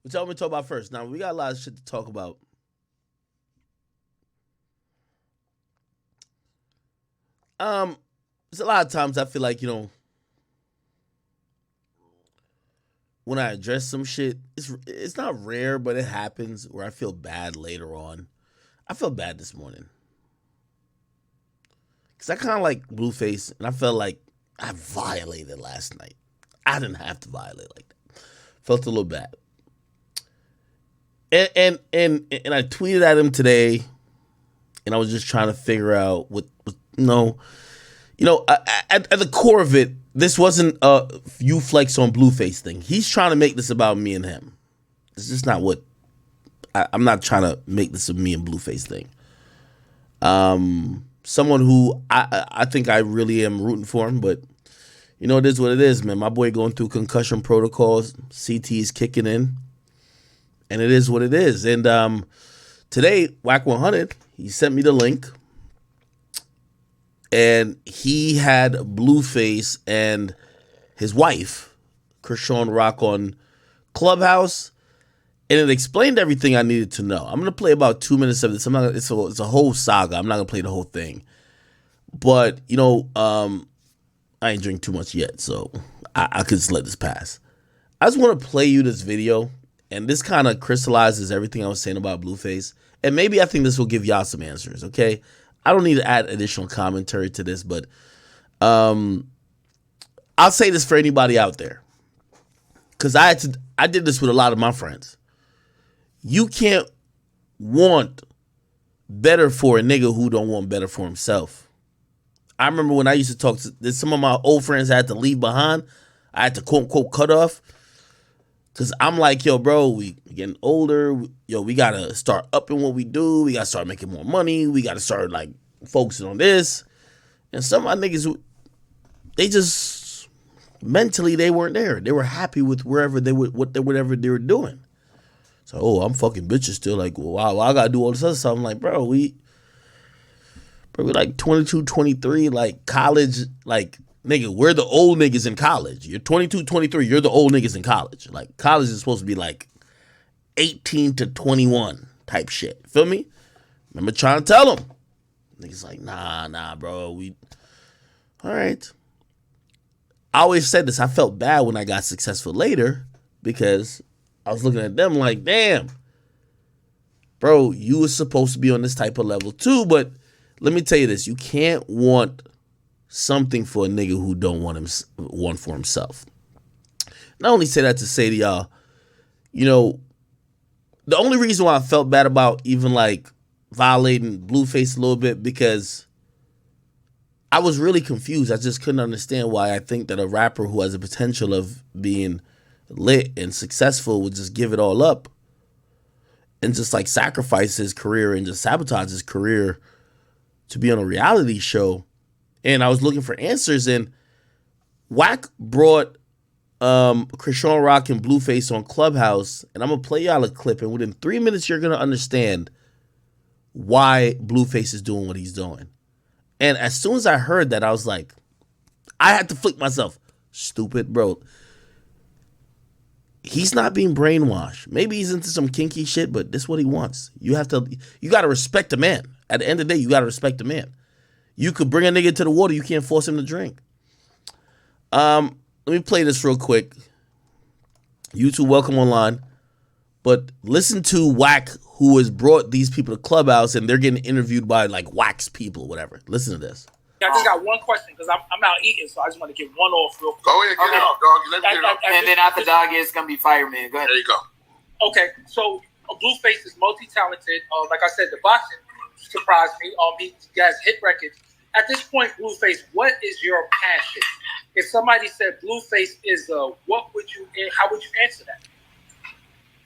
Which I'm gonna talk about first. Now we got a lot of shit to talk about. There's a lot of times I feel like, when I address some shit, it's not rare, but it happens where I feel bad later on. I felt bad this morning. Because I kind of like Blueface, and I felt like I violated last night. I didn't have to violate like that. Felt a little bad. And I tweeted at him today, and I was just trying to figure out what at the core of it, this wasn't a you flex on Blueface thing. He's trying to make this about me and him. It's just not what I'm not trying to make this a me and Blueface thing. Someone who I think I really am rooting for him, but it is what it is, man. My boy going through concussion protocols, CT is kicking in, and it is what it is. And today, Wack100, he sent me the link, and he had Blueface and his wife, Chrisean, rock on Clubhouse, and it explained everything I needed to know. I'm gonna play about 2 minutes of this. It's a whole saga. I'm not gonna play the whole thing, but I ain't drink too much yet, so I could just let this pass. I just want to play you this video, and this kind of crystallizes everything I was saying about Blueface, and maybe I think this will give y'all some answers. Okay, I don't need to add additional commentary to this, but I'll say this for anybody out there, because I did this with a lot of my friends. You can't want better for a nigga who don't want better for himself. I remember when I used to talk to some of my old friends I had to leave behind. I had to quote unquote cut off. Cause I'm like, yo, bro, we getting older. Yo, we gotta start upping what we do. We gotta start making more money. We gotta start like focusing on this. And some of my niggas, they just mentally they weren't there. They were happy with whatever they were doing. So, I'm fucking bitches still. Like, wow, I gotta do all this other stuff. I'm like, bro, we like 22, 23, like college, like, nigga, we're the old niggas in college. You're 22, 23, you're the old niggas in college. Like, college is supposed to be like 18 to 21 type shit. Feel me? Remember trying to tell them. Niggas like, nah, bro, all right. I always said this, I felt bad when I got successful later because I was looking at them like, damn, bro, you was supposed to be on this type of level too, but let me tell you this, you can't want something for a nigga who don't want for himself. Not only say that to say to y'all, the only reason why I felt bad about even like violating Blueface a little bit, because I was really confused. I just couldn't understand why I think that a rapper who has the potential of being lit and successful would just give it all up and just like sacrifice his career and just sabotage his career to be on a reality show. And I was looking for answers, and Wack brought Chrisean Rock and Blueface on Clubhouse, and I'm gonna play y'all a clip, and within 3 minutes you're gonna understand why Blueface is doing what he's doing. And as soon as I heard that, I was like, I had to flick myself. Stupid, bro. He's not being brainwashed. Maybe he's into some kinky shit, but this is what he wants. You gotta respect the man. At the end of the day, you gotta respect the man. You could bring a nigga to the water, you can't force him to drink. Let me play this real quick. YouTube, welcome online. But listen to Wack, who has brought these people to Clubhouse, and they're getting interviewed by like Wack's people, whatever. Listen to this. I just got one question because I'm out eating, so I just want to get one off real quick. Go ahead, get it off, dog. Let me get it off. And then after dog, it's gonna be Fireman. Go ahead. There you go. Okay, so Blueface is multi-talented. Like I said, the boxing surprised me. He has hit records. At this point, Blueface, what is your passion? If somebody said Blueface is how would you answer that?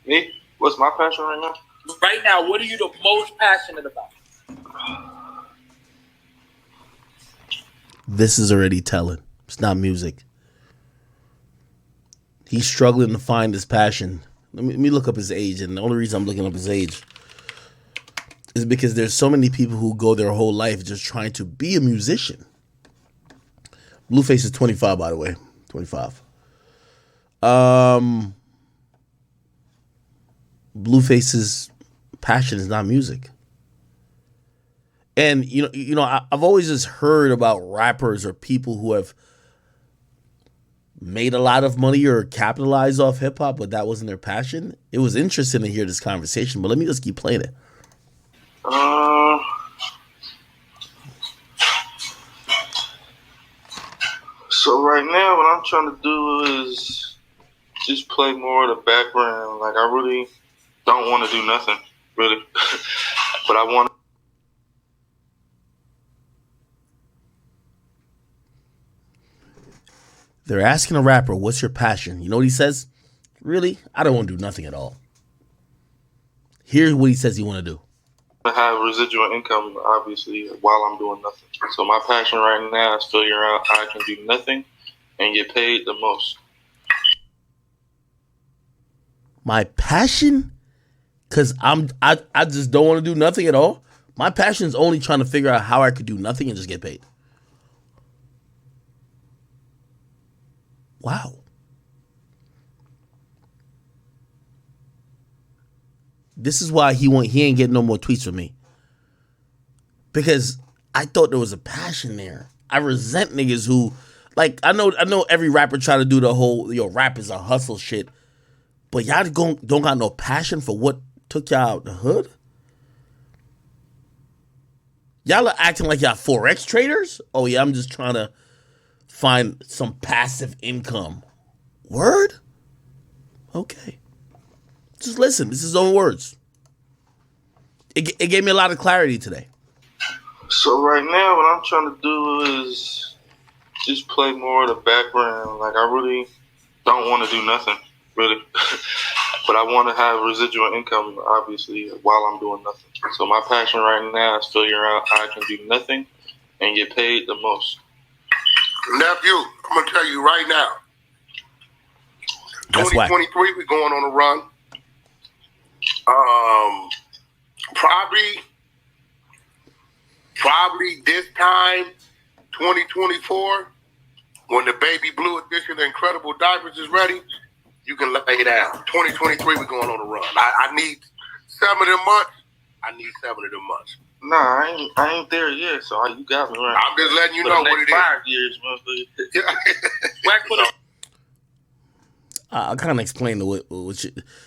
Me? What's my passion right now? Right now, what are you the most passionate about? This is already telling. It's not music. He's struggling to find his passion. Let me look up his age, and the only reason I'm looking up his age is because there's so many people who go their whole life just trying to be a musician. Blueface is 25, by the way. 25. Blueface's passion is not music. And I've always just heard about rappers or people who have made a lot of money or capitalized off hip hop, but that wasn't their passion. It was interesting to hear this conversation, but let me just keep playing it. So right now, what I'm trying to do is just play more of the background. Like, I really don't want to do nothing, really. But I want. They're asking a rapper, what's your passion? You know what he says? Really? I don't want to do nothing at all. Here's what he says he want to do. I have residual income, obviously, while I'm doing nothing. So my passion right now is figuring out how I can do nothing and get paid the most. My passion? Because I just don't want to do nothing at all. My passion is only trying to figure out how I could do nothing and just get paid. Wow. This is why he ain't getting no more tweets from me. Because I thought there was a passion there. I resent niggas who, like, I know every rapper try to do the whole, rap is a hustle shit. But y'all don't got no passion for what took y'all out the hood? Y'all are acting like y'all Forex traders? Oh yeah, I'm just trying to find some passive income. Word? Okay. Just listen. This is his own words. It gave me a lot of clarity today. So right now, what I'm trying to do is just play more of the background. Like, I really don't want to do nothing, really. But I want to have residual income, obviously, while I'm doing nothing. So my passion right now is figuring out how I can do nothing and get paid the most. Nephew, I'm going to tell you right now. That's 2023, we're going on a run. Probably this time, 2024, when the baby blue edition of Incredible Diapers is ready, you can lay down. 2023, we're going on a run. I need 7 of them months. I need 7 of them months. Nah, I ain't there yet, so you got me right. I'm just letting you know what it is. 5 years, motherfucker. I'll kind of explain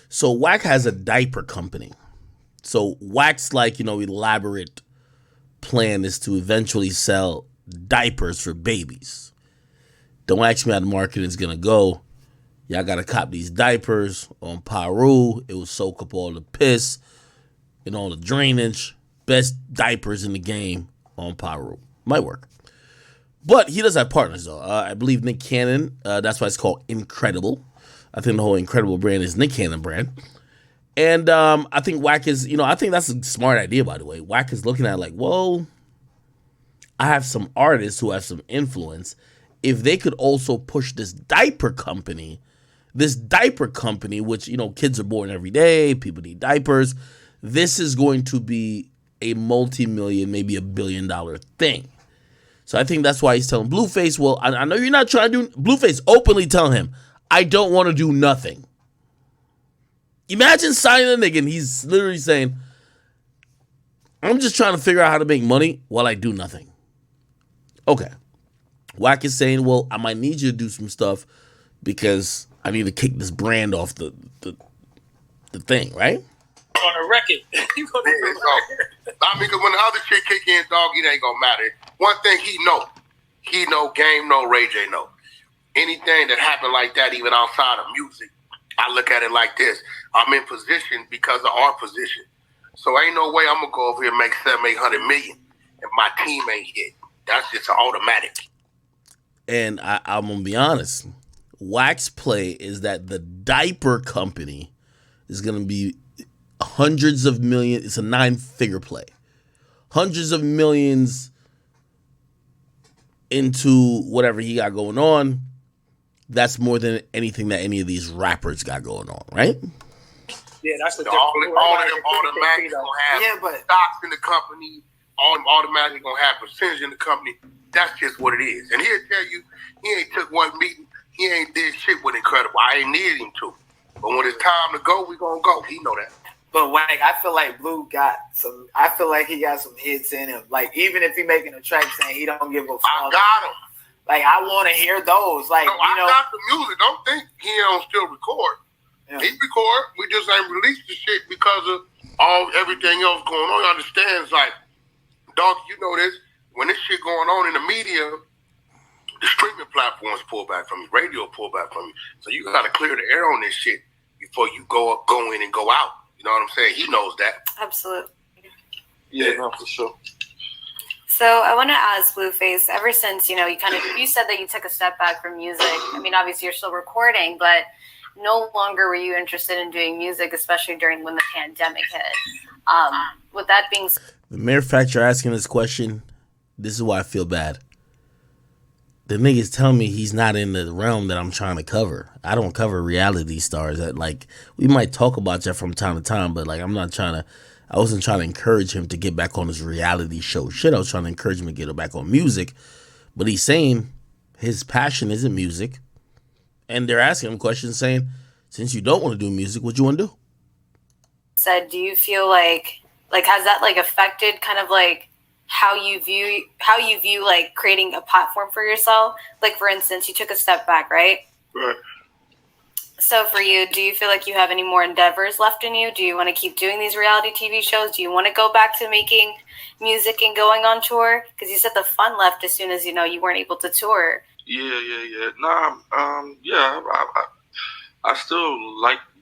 so Wack has a diaper company. So Wack's elaborate plan is to eventually sell diapers for babies. Don't ask me how the marketing is gonna go. Y'all gotta cop these diapers on Paru. It will soak up all the piss and all the drainage. Best diapers in the game on Paru. Might work. But he does have partners though. I believe Nick Cannon. That's why it's called Incredible. I think the whole Incredible brand is Nick Cannon brand. And I think Wack is, I think that's a smart idea, by the way. Wack is looking at it like, well, I have some artists who have some influence. If they could also push this diaper company, which, kids are born every day, people need diapers. This is going to be a multi-million, maybe $1 billion thing. So I think that's why he's telling Blueface, well, I know you're not trying to do, Blueface openly telling him, I don't want to do nothing. Imagine signing a nigga and he's literally saying, I'm just trying to figure out how to make money while I do nothing. Okay. Wack is saying, well, I might need you to do some stuff because I need to kick this brand off the thing, right? On a record. I mean, because when the other shit kick in, dog, it ain't gonna matter. One thing he know game, know Ray J know. Anything that happened like that, even outside of music, I look at it like this. I'm in position because of our position. So ain't no way I'm gonna go over here and make 700-800 million and my team ain't hit. That's just automatic. And I'm gonna be honest. Wack's play is that the diaper company is gonna be hundreds of millions. It's a 9-figure play. Hundreds of millions into whatever he got going on. That's more than anything that any of these rappers got going on, right? Yeah, that's the all of them automatically gonna have stocks in the company. All them automatically gonna have percentage in the company. That's just what it is. And he'll tell you, he ain't took one meeting. He ain't did shit with Incredible. I ain't needed him to. But when it's time to go, we gonna go. He know that. But like, I feel like Blue got some. I feel like he got some hits in him. Like, even if he making a track saying he don't give a fuck, I got him. Like, I want to hear those. Like, no, I got the music. Don't think he don't still record. Yeah. He record. We just ain't released the shit because of everything else going on. You understand? It's like, dog, you know this. When this shit going on in the media, the streaming platforms pull back from you, radio pull back from you. So you got to clear the air on this shit before you go in and go out. You know what I'm saying? He knows that. Absolutely. Yeah, no, for sure. So I want to ask Blueface, ever since, you said that you took a step back from music. I mean, obviously you're still recording, but no longer were you interested in doing music, especially during when the pandemic hit. With that being said, the mere fact you're asking this question, this is why I feel bad. The niggas tell me he's not in the realm that I'm trying to cover. I don't cover reality stars. We might talk about that from time to time, but I wasn't trying to encourage him to get back on his reality show shit. I was trying to encourage him to get back on music. But he's saying his passion isn't music. And they're asking him questions saying, since you don't want to do music, what you want to do? do you feel like has that affected kind of how you view like creating a platform for yourself? Like, for instance, you took a step back, right? Right. So for you, do you feel like you have any more endeavors left in you? Do you want to keep doing these reality TV shows? Do you want to go back to making music and going on tour? Because you said the fun left as soon as, you weren't able to tour. Yeah. Nah, I still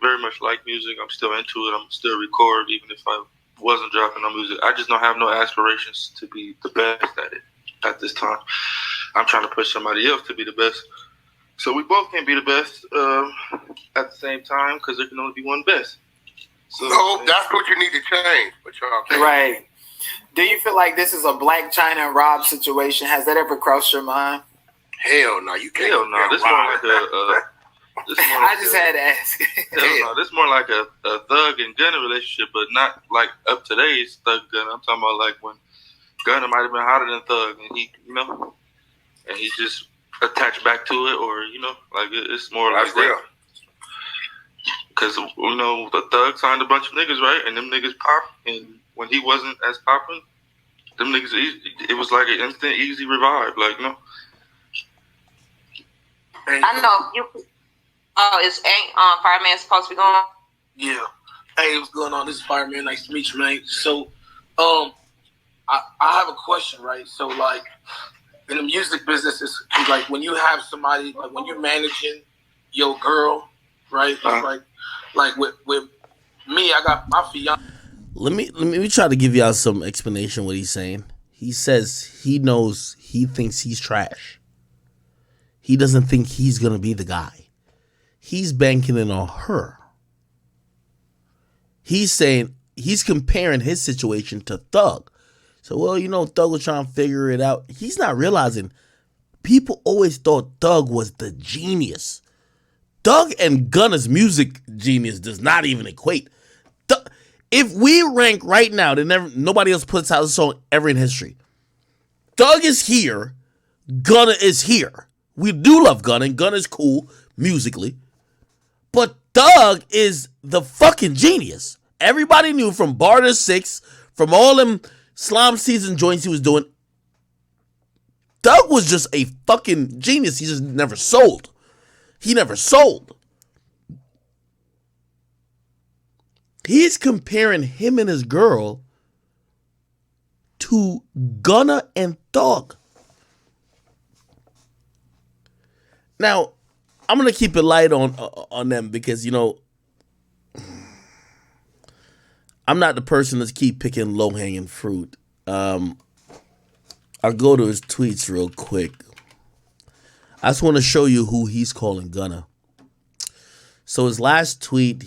very much like music. I'm still into it. I'm still record, even if I wasn't dropping no music. I just don't have no aspirations to be the best at it at this time. I'm trying to push somebody else to be the best. So we both can't be the best at the same time because there can only be one best. So no, that's what you need to change. But y'all can't. Right. Do you feel like this is a Black China and Rob situation? Has that ever crossed your mind? Hell no, you can't. Hell no, this more like I just had to ask. Hell no, this more like a Thug and Gunna relationship, but not like up today's Thug Gunna. I'm talking about like when Gunna might have been hotter than Thug, and he just attached back to it, or it's more like that. Because the Thug signed a bunch of niggas, right? And them niggas pop, and when he wasn't as popping, them niggas, it was like an instant, easy revive, I know you. Oh, ain't Fireman supposed to be going? Yeah. Hey, what's going on? This is Fireman. Nice to meet you, man. So, I have a question, right? So, in the music business, it's when you have somebody, when you're managing your girl, right? It's like with me, I got my fiance. Let me try to give y'all some explanation what he's saying. He says he thinks he's trash. He doesn't think he's going to be the guy. He's banking it on her. He's saying, he's comparing his situation to Thug. So, Thug was trying to figure it out. He's not realizing people always thought Thug was the genius. Thug and Gunna's music genius does not even equate. If we rank right now, nobody else puts out a song ever in history. Thug is here. Gunna is here. We do love Gunna, and Gunna's cool musically. But Thug is the fucking genius. Everybody knew from Bar to Six, from all them Slime Season joints he was doing. Thug was just a fucking genius. He just never sold. He never sold. He's comparing him and his girl to Gunna and Thug. Now, I'm going to keep it light on them because, I'm not the person that's keep picking low-hanging fruit. I'll go to his tweets real quick. I just want to show you who he's calling Gunna. So his last tweet,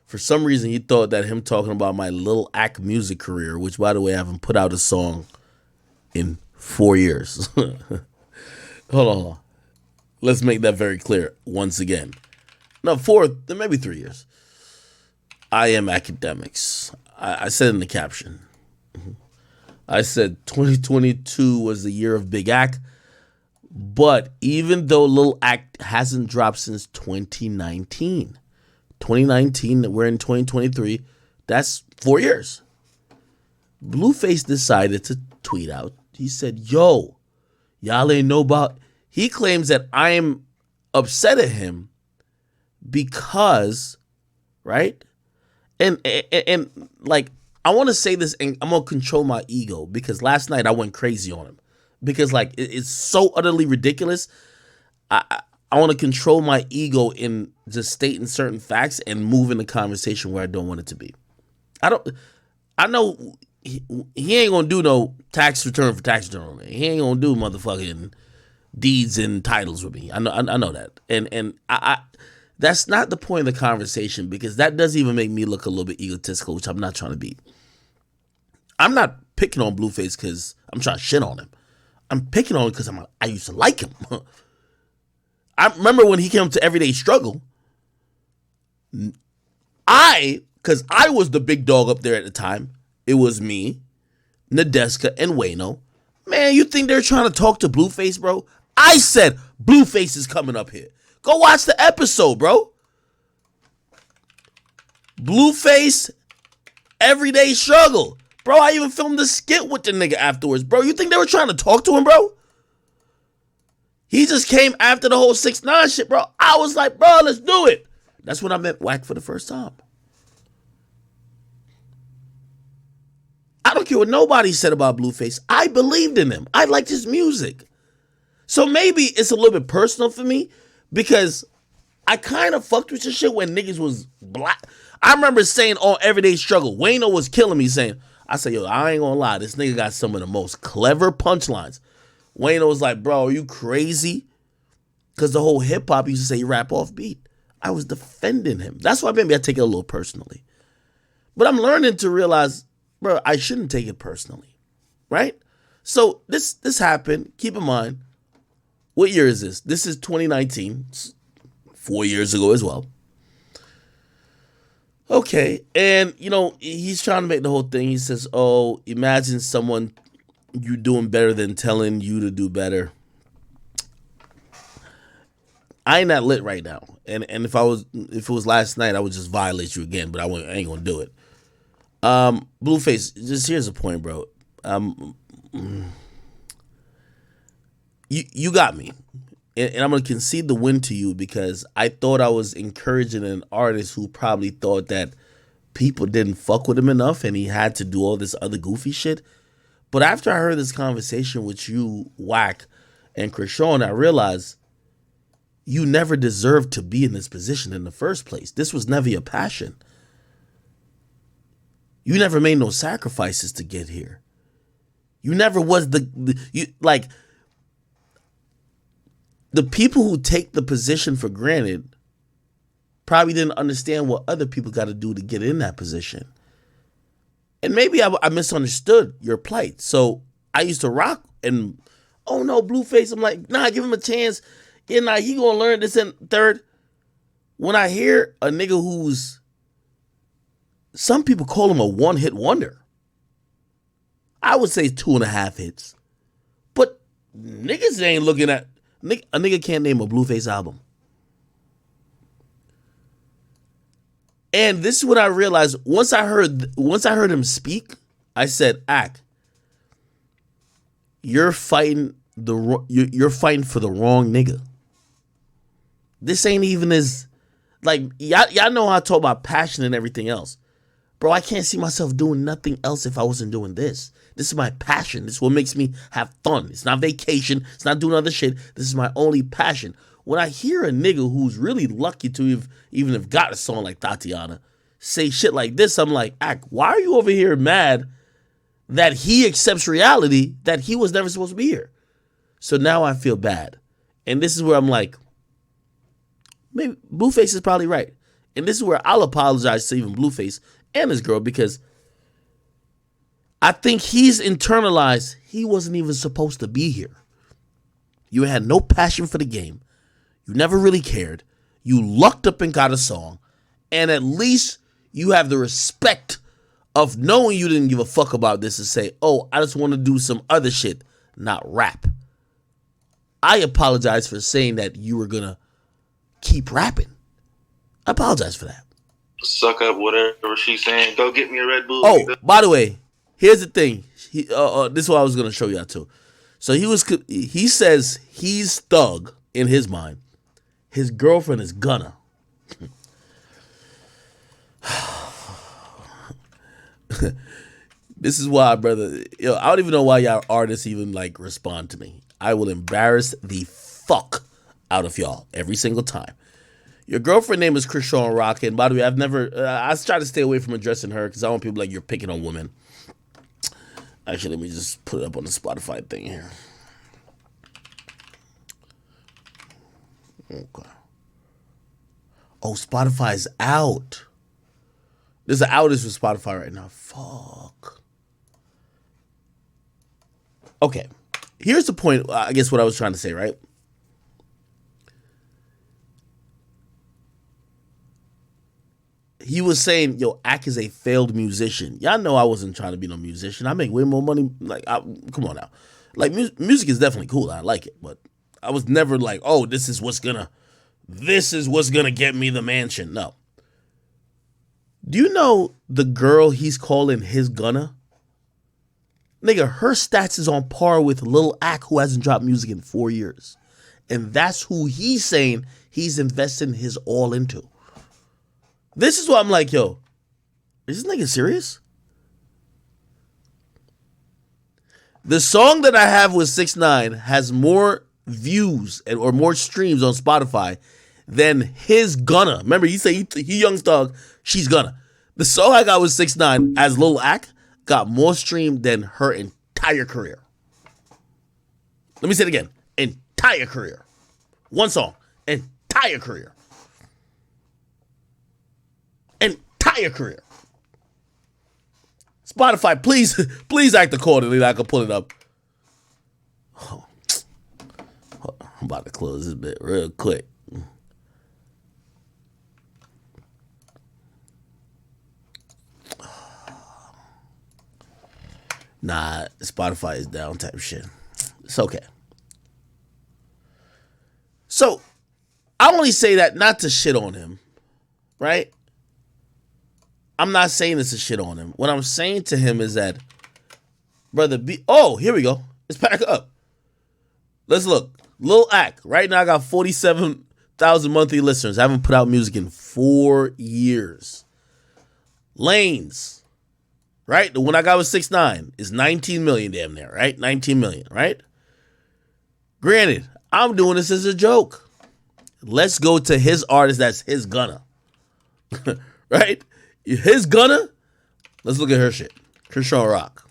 for some reason, he thought that him talking about my Lil Ack music career, which, by the way, I haven't put out a song in 4 years. Hold on. Let's make that very clear once again. No, 4, maybe 3 years. I am Akademiks. I said in the caption. I said 2022 was the year of Big Ack. But even though Lil Ack hasn't dropped since 2019, 2019, we're in 2023. That's 4 years. Blueface decided to tweet out. He said, yo, y'all ain't know about. He claims that I'm upset at him because, right? And like, I want to say this, and I'm going to control my ego because last night I went crazy on him because, like, it's so utterly ridiculous. I want to control my ego in just stating certain facts and moving the conversation where I don't want it to be. I know he ain't going to do no tax return for tax return on me. He ain't going to do motherfucking deeds and titles with me. I know that. And I that's not the point of the conversation because that does even make me look a little bit egotistical, which I'm not trying to be. I'm not picking on Blueface because I'm trying to shit on him. I'm picking on him because I used to like him. I remember when he came to Everyday Struggle, because I was the big dog up there at the time. It was me, Nadeska, and Wayno. Man, you think they're trying to talk to Blueface, bro? I said Blueface is coming up here. Go watch the episode, bro. Blueface, Everyday Struggle. Bro, I even filmed a skit with the nigga afterwards, bro. You think they were trying to talk to him, bro? He just came after the whole 6ix9ine shit, bro. I was like, bro, let's do it. That's when I met Wack for the first time. I don't care what nobody said about Blueface. I believed in him. I liked his music. So maybe it's a little bit personal for me because I kind of fucked with your shit when niggas was black. I remember saying on Everyday Struggle, Wayno was killing me saying, I said, yo, I ain't gonna lie. This nigga got some of the most clever punchlines. Wayno was like, bro, are you crazy? Because the whole hip hop used to say rap off beat. I was defending him. That's why maybe I take it a little personally. But I'm learning to realize, bro, I shouldn't take it personally. Right? So this happened. Keep in mind, what year is this? This is 2019. It's 4 years ago as well. Okay. And, you know, he's trying to make the whole thing. He says, oh, imagine someone you doing better than telling you to do better. I ain't that lit right now. And if it was last night, I would just violate you again, but I ain't gonna do it. Blueface, just here's the point, bro. You got me. And I'm gonna concede the win to you because I thought I was encouraging an artist who probably thought that people didn't fuck with him enough and he had to do all this other goofy shit. But after I heard this conversation with you, Wack, and Chrisean, I realized you never deserved to be in this position in the first place. This was never your passion. You never made no sacrifices to get here. You never was the people who take the position for granted probably didn't understand what other people got to do to get in that position. And maybe I misunderstood your plight. So I used to rock and, oh no, Blueface. I'm like, nah, give him a chance. Yeah, nah, he gonna learn this and third. When I hear a nigga who's, some people call him a one-hit wonder. I would say 2.5 hits. But niggas ain't looking at, a nigga can't name a Blueface album. And this is what I realized once I heard him speak. I said, "Ak, you're fighting for the wrong nigga. This ain't even as like y'all know how I talk about passion and everything else, bro. I can't see myself doing nothing else if I wasn't doing this. This is my passion. This is what makes me have fun. It's not vacation. It's not doing other shit. This is my only passion." When I hear a nigga who's really lucky to even have got a song like Tatiana say shit like this, I'm like, Ak, why are you over here mad that he accepts reality that he was never supposed to be here? So now I feel bad. And this is where I'm like, maybe Blueface is probably right. And this is where I'll apologize to even Blueface and his girl because I think he's internalized he wasn't even supposed to be here. You had no passion for the game. You never really cared. You lucked up and got a song. And at least you have the respect of knowing you didn't give a fuck about this and say, oh, I just want to do some other shit, not rap. I apologize for saying that you were going to keep rapping. I apologize for that. suck up whatever she's saying. Go get me a Red Bull. Oh, by the way, here's the thing. This is what I was gonna show y'all too. So he says he's thug in his mind. His girlfriend is Gunna. This is why, brother. I don't even know why y'all artists even like respond to me. I will embarrass the fuck out of y'all every single time. Your girlfriend name is Chrisean Rock, and by the way, I've never. I try to stay away from addressing her because I want people like you're picking on women. Actually, let me just put it up on the Spotify thing here. Okay. Oh, Spotify's out. There's an outage for Spotify right now. Fuck. Okay. Here's the point, I guess what I was trying to say, right? He was saying, yo, Ak is a failed musician. Y'all know I wasn't trying to be no musician. I make way more money. Come on now. Like, music is definitely cool. I like it. But I was never like, oh, this is what's gonna get me the mansion. No. Do you know the girl he's calling his Gunna? Nigga, her stats is on par with Lil Ak, who hasn't dropped music in 4 years. And that's who he's saying he's investing his all into. This is why I'm like, yo, is this nigga serious? The song that I have with 6ix9ine has more views or more streams on Spotify than his Gunna. Remember, he said he young thug, she's Gunna. The song I got with 6ix9ine as Lil Ak got more stream than her entire career. Let me say it again. Entire career. One song. Entire career. Entire carear. Spotify, please act accordingly that I can pull it up. Oh. I'm about to close this bit real quick. Nah, Spotify is down type shit. It's okay. So, I only say that not to shit on him, right? I'm not saying this to shit on him. What I'm saying to him is that, brother, here we go. Let's back up. Let's look. Lil Ak, right now I got 47,000 monthly listeners. I haven't put out music in 4 years. Lanes, right? The one I got with 6ix9ine is 19 million damn near, right? 19 million, right? Granted, I'm doing this as a joke. Let's go to his artist that's his Gunna. Right? His Gunna? Let's look at her shit. Chrisean Rock.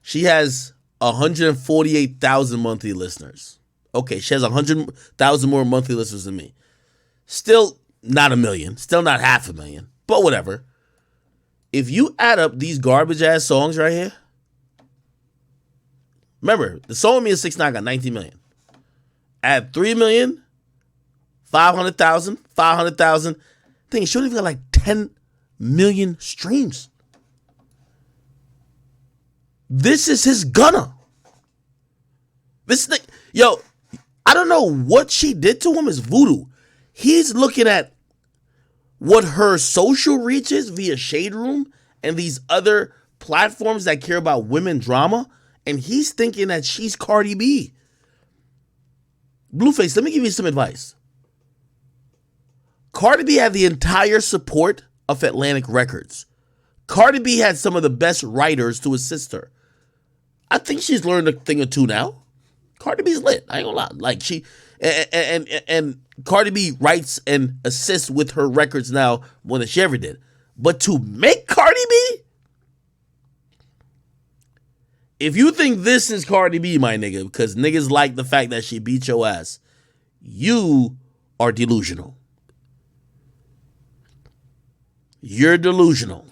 She has 148,000 monthly listeners. Okay, she has 100,000 more monthly listeners than me. Still not a million. Still not 500,000. But whatever. If you add up these garbage ass songs right here. Remember, the song with me is 6ix9ine got 19 million. Add 3 million, 500,000, 500,000. Thing she only even got like 10 million streams. This is his Gunna. This thing, yo, I don't know what she did to him is voodoo. He's looking at what her social reach is via Shade Room and these other platforms that care about women drama, and he's thinking that she's Cardi B. Blueface, let me give you some advice. Cardi B had the entire support of Atlantic Records. Cardi B had some of the best writers to assist her. I think she's learned a thing or two now. Cardi B's lit. I ain't gonna lie. Like she and Cardi B writes and assists with her records now more than she ever did. But to make Cardi B, if you think this is Cardi B, my nigga, because niggas like the fact that she beat your ass, you are delusional. You're delusional.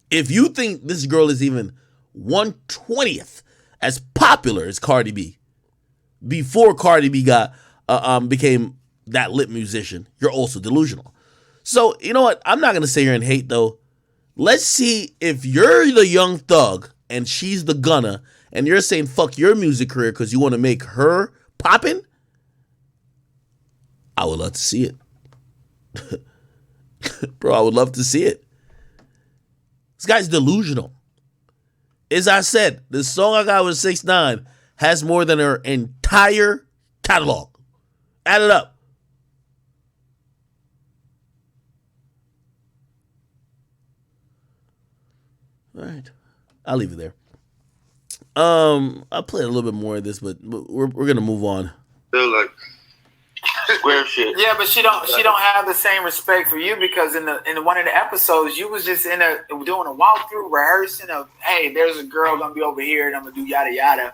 If you think this girl is even 1/20th as popular as Cardi B, before Cardi B became that lit musician, you're also delusional. So, you know what? I'm not going to sit here and hate, though. Let's see if you're the young thug and she's the Gunna and you're saying fuck your music career because you want to make her poppin'. I would love to see it. Bro, I would love to see it. This guy's delusional. As I said, the song I got with 6ix9ine has more than her entire catalog. Add it up. All right. I'll leave it there. I'll play a little bit more of this, but we're gonna move on. They're like square shit. Yeah, but she don't have the same respect for you because in one of the episodes you was just doing a walkthrough rehearsing of, hey, there's a girl gonna be over here and I'm gonna do yada yada,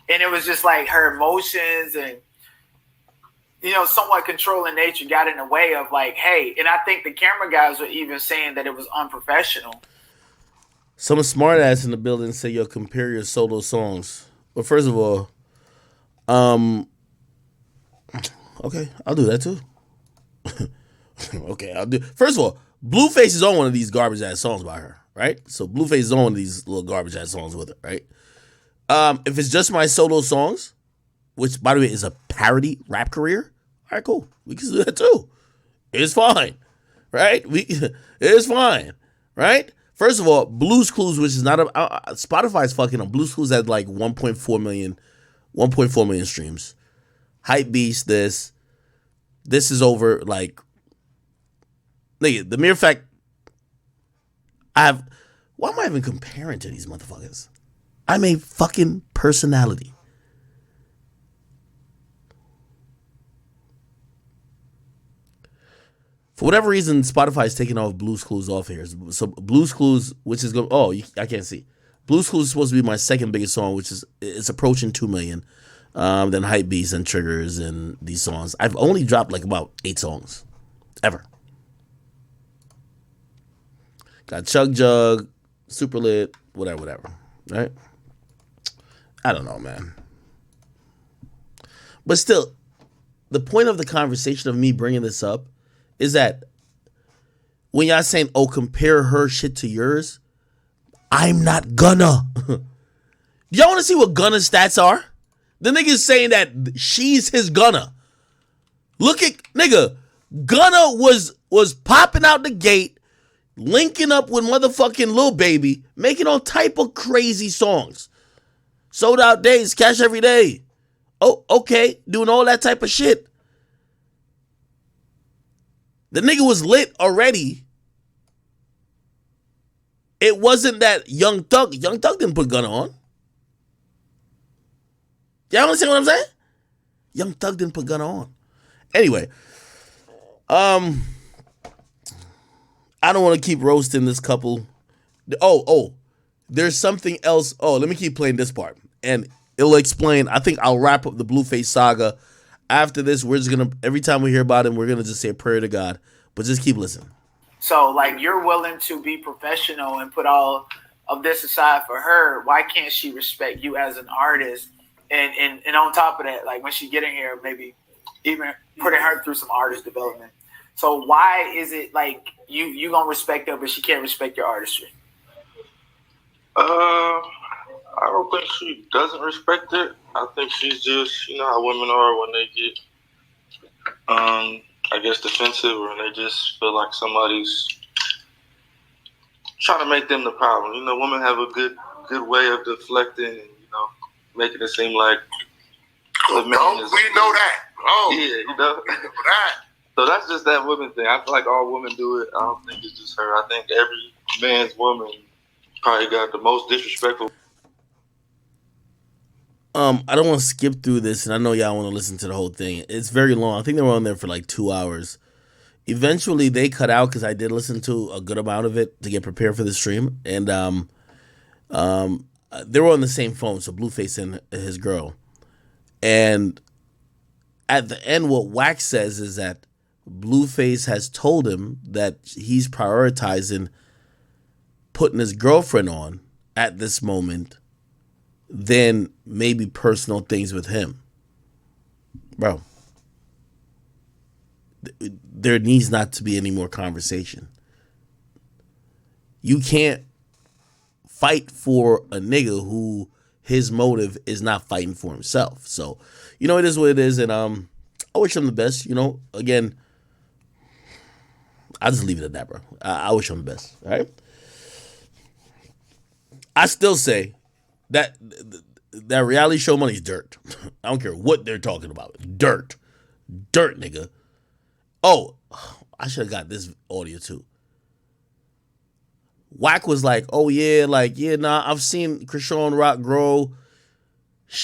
and it was just like her emotions and somewhat controlling nature got in the way of like, hey, and I think the camera guys were even saying that it was unprofessional. Some smart ass in the building say, yo, compare your solo songs. Well, first of all, okay, I'll do that too. Okay, I'll do. First of all, Blueface is on one of these garbage ass songs by her, right? So Blueface is on one of these little garbage ass songs with her, right? If it's just my solo songs, which by the way is a parody rap career, all right, cool. We can do that too. It's fine, right? It's fine, right? First of all, Blue's Clues, which is not Spotify's fucking on. Blue's Clues had like 1.4 million streams. Hype Beast, this is over. Like, nigga, the mere fact why am I even comparing to these motherfuckers? I'm a fucking personality. For whatever reason, Spotify's taking off Blue's Clues off here. So Blue's Clues, which is going, I can't see. Blue's Clues is supposed to be my second biggest song, which is it's approaching 2 million. Then Hype Beast and Triggers and these songs. I've only dropped like about 8 songs ever. Got Chug Jug, Super Lit, whatever. Right? I don't know, man. But still, the point of the conversation of me bringing this up is that when y'all saying, oh, compare her shit to yours, I'm not Gunna. Y'all want to see what Gunna's stats are? The nigga's saying that she's his Gunna. Look at, nigga, Gunna was popping out the gate, linking up with motherfucking Lil Baby, making all type of crazy songs. Sold Out Days, Cash Every Day. Oh, okay, doing all that type of shit. The nigga was lit already. It wasn't that Young Thug didn't put Gunna on. Y'all understand what I'm saying? Young Thug didn't put Gunna on. Anyway, I don't want to keep roasting this couple. Oh, there's something else. Oh, let me keep playing this part. And it'll explain. I think I'll wrap up the Blueface saga. After this, we're just going to, every time we hear about him, we're going to just say a prayer to God. But just keep listening. So, like, you're willing to be professional and put all of this aside for her. Why can't she respect you as an artist? And on top of that, like, when she get in here, maybe even putting her through some artist development. So why is it, like, you going to respect her, but she can't respect your artistry? I don't think she doesn't respect it. I think she's just, you know how women are when they get, I guess, defensive, or they just feel like somebody's trying to make them the problem. You know, women have a good way of deflecting and, you know, making it seem like the man is. We know that. Oh, yeah, you know. that. So that's just that women thing. I feel like all women do it. I don't think it's just her. I think every man's woman probably got the most disrespectful. I don't want to skip through this, and I know y'all want to listen to the whole thing. It's very long. I think they were on there for like 2 hours. Eventually, they cut out because I did listen to a good amount of it to get prepared for the stream, and they were on the same phone, so Blueface and his girl. And at the end, what Wack says is that Blueface has told him that he's prioritizing putting his girlfriend on at this moment than maybe personal things with him. Bro, there needs not to be any more conversation. You can't fight for a nigga who his motive is not fighting for himself. So, you know, it is what it is. And I wish him the best. You know, again, I'll just leave it at that, bro. I wish him the best. All right. I still say that reality show money is dirt. I don't care what they're talking about. Dirt, nigga. Oh, I should have got this audio too. Wack was like, "Oh yeah, I've seen Chrisean Rock grow.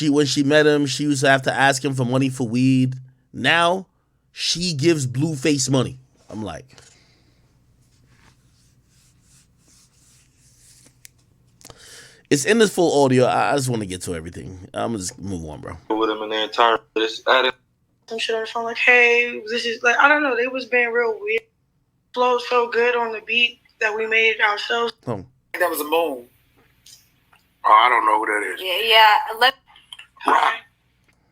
When she met him, she used to have to ask him for money for weed. Now she gives Blueface money." I'm like, it's in this full audio. I just want to get to everything. I'm gonna just move on, bro. With him in the entire some shit on the phone like, "Hey, this is like I don't know." They was being real weird. Flows so good on the beat that we made ourselves. Oh. That was a moon. Oh, I don't know who that is. Yeah.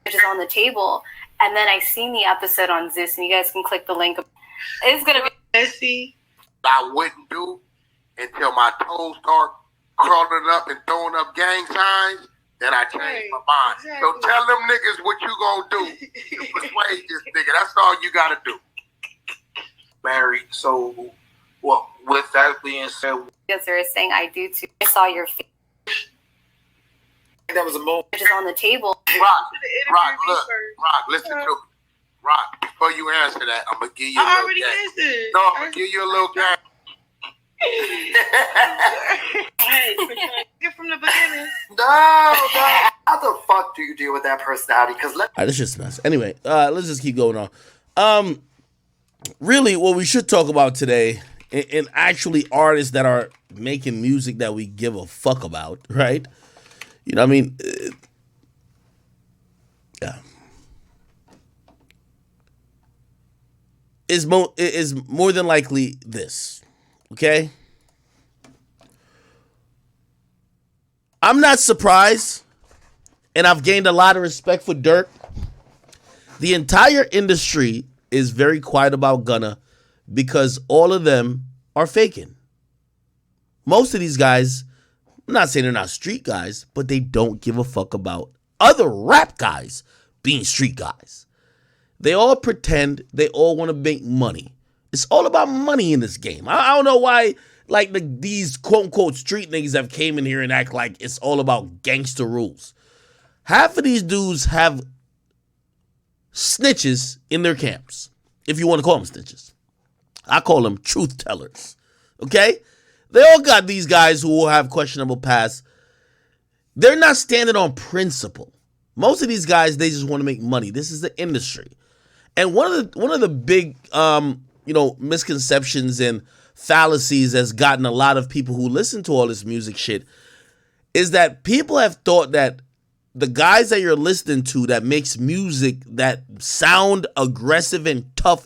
Which is on the table, and then I seen the episode on Zeus, and you guys can click the link. It's gonna be messy. I wouldn't do until my toes start crawling up and throwing up gang signs. Then I changed my mind. Exactly. So tell them niggas what you gonna do to persuade this nigga. That's all you gotta do. Married. So, well, with that being said, because they're saying I do too. I saw your face. That was a moon. Which is on the table. Rock, listen to me. Rock, before you answer that, I'm gonna give you a little game. No, I'm gonna give you a little game. Hey, get from the beginning. No. How the fuck do you deal with that personality? Because this shit's a mess. Anyway, let's just keep going on. Really, what we should talk about today, and actually artists that are making music that we give a fuck about, right? You know what I mean? Yeah. Is more than likely this, okay? I'm not surprised, and I've gained a lot of respect for Dirk. The entire industry is very quiet about Gunna because all of them are faking. Most of these guys, I'm not saying they're not street guys, but they don't give a fuck about other rap guys being street guys. They all pretend, they all want to make money. It's all about money in this game. I don't know why these quote-unquote street niggas have came in here and act like it's all about gangster rules. Half of these dudes have snitches in their camps, if you want to call them snitches. I call them truth tellers, okay? They all got these guys who will have questionable pasts. They're not standing on principle. Most of these guys, they just want to make money. This is the industry. And one of the big misconceptions and fallacies that's gotten a lot of people who listen to all this music shit is that people have thought that the guys that you're listening to that makes music that sound aggressive and tough